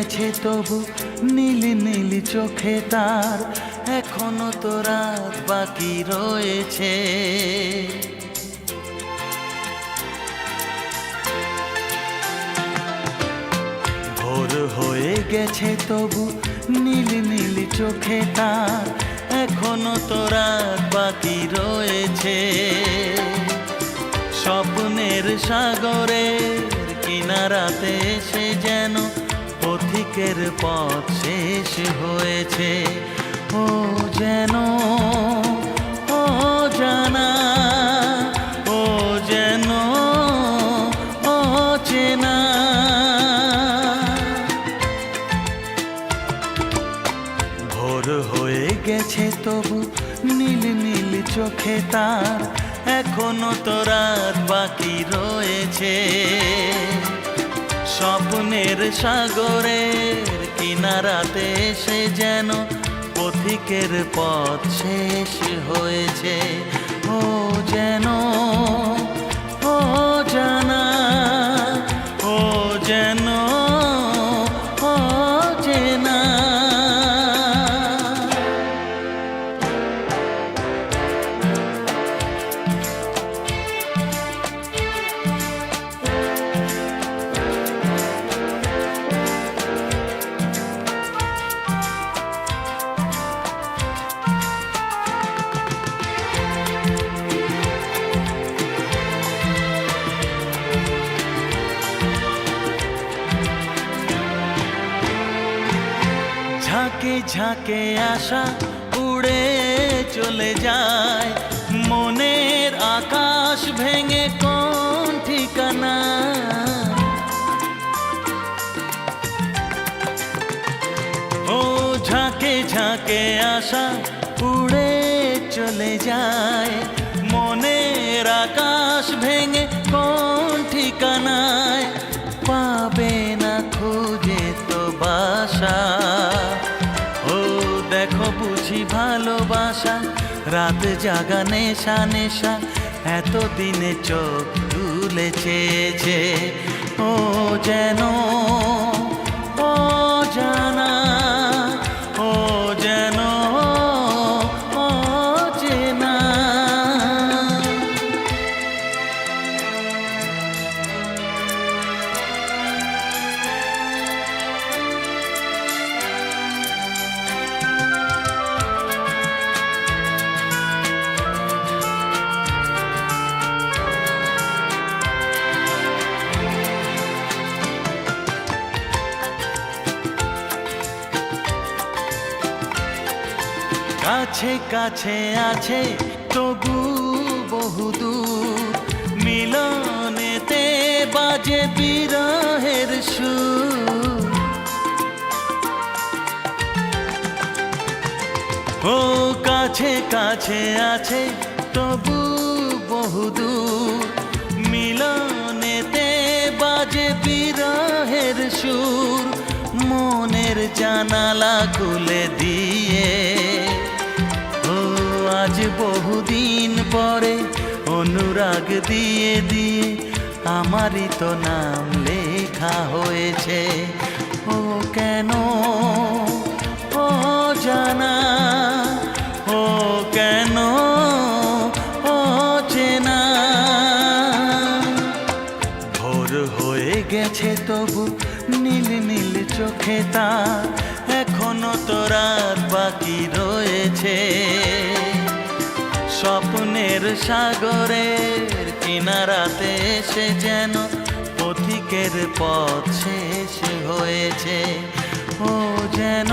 গেছে তবু নীলি নীলি চোখে তার এখনো তো রাত বাকি রয়েছে। ভোর হয়ে গেছে তবু নীলি নীলি চোখে তার এখনো তো রাত বাকি রয়েছে। স্বপ্নের সাগরের কিনারাতে সে যেন পথিকের পথ শেষ হয়েছে। ও যেন ও জানা, ও যেন ও চেনা। ভোর হয়ে গেছে তবু নীল নীল চোখে তার এখনো তো রাত বাকি রয়েছে। স্বপ্নের সাগরের কিনারাতে সে যেন পথিকের পথ শেষ হয়েছে। ও যেন ও জানা, ও যেন ও চেনা। ঝাঁকে ঝাঁকে আশা উড়ে চলে যায় মনের আকাশ ভেঙে কোন ঠিকানা। ও ঝাঁকে ঝাঁকে আশা উড়ে চলে যায় মনের আকাশ ভেঙে কোন ঠিকানায়। পাবে না খুঁজে তো বাসা। ও দেখো বুঝি ভালোবাসা রাত জাগা নেশা নেশা এতদিনে চোখ তুলেছে যে। ও যেন ও জানা, ও যেন ও চেনা। কাছে কাছে আছে তবু বহুদূর মিলনেতে বাজে বিরহের সুর। ও কাছে কাছে আছে তবু বহুদূর মিলনেতে বাজে বিরহের সুর। মনের জানালা খুলে দিয়ে আজ বহুদিন পরে অনুরাগ দিয়ে দিয়ে আমারই তো নাম লেখা হয়েছে। ও কেন ও জানা, ও কেন ও চেনা। ভোর হয়ে গেছে তবু নীল নীল চোখে তার এখনো তো রাত বাকি রয়েছে। স্বপ্নের সাগরের কিনারাতে সে যেন পথিকের পথ শেষ হয়েছে। ও যেন